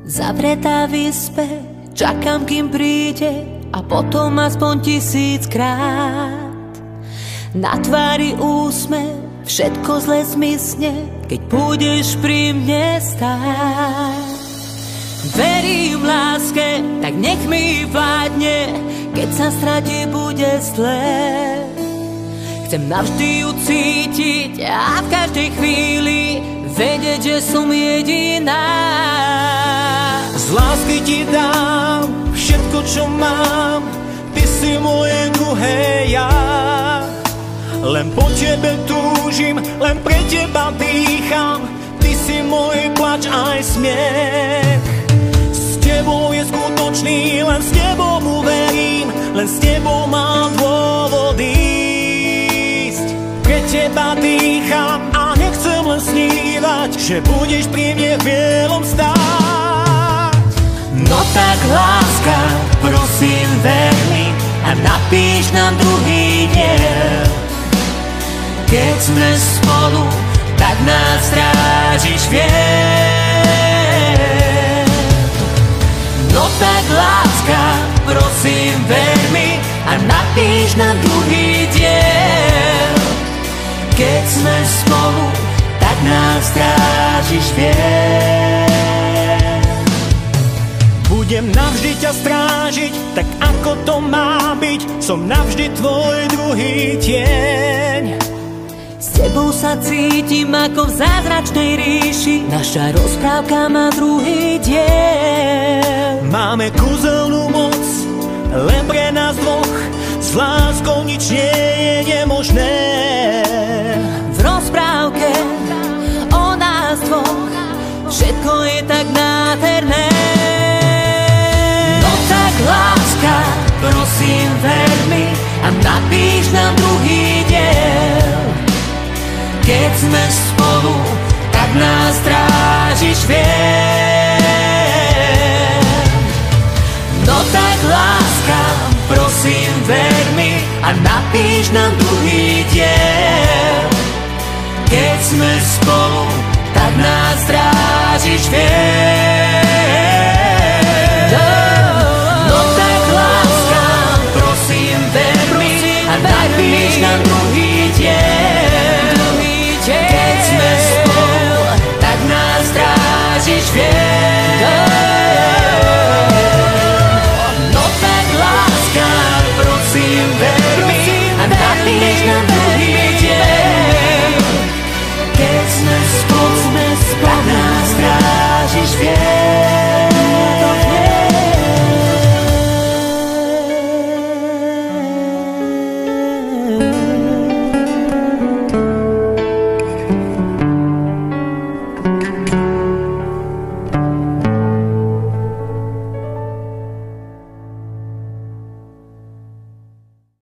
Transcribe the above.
Zavretá v izbe, čakám, kým príde, a potom aspoň 1000-krát. Na tvári úsmev, všetko zle zmizne, keď budeš pri mne stáť. Verím láske, tak nech mi vládne, keď sa stratí, bude zlé. Chcem navždy ju cítiť a v každej chvíli vedieť, že som jediná. Z lásky ti dám všetko, čo mám, ty si moje druhé ja. Len po tebe túžim, len pre teba dýcham, ty si môj plač aj smiech. S tebou je skutočný, len s tebou mu verím, len s tebou mám dôvod ísť. Pre teba dýcham a nechcem len snívať, že budeš pri mne v bielom stáť. No tak láska, prosím ver mi a napíš nám druhý diel. Keď sme spolu, tak nás strážiš vier. No tak láska, prosím ver mi a napíš nám druhý diel. Keď sme spolu, tak nás strážiš vier. Budem navždy ťa strážiť, tak ako to má byť, som navždy tvoj druhý tieň. S tebou sa cítim ako v zázračnej ríši, naša rozprávka má druhý diel. Máme kúzelnú moc, len pre nás dvoch, s láskou nič nie je nemožné. V rozprávke o nás dvoch všetko je tak nádherné. No tak láska, prosím ver mi a napíš nám druhý diel. Keď sme spolu, tak nás strážiš vier.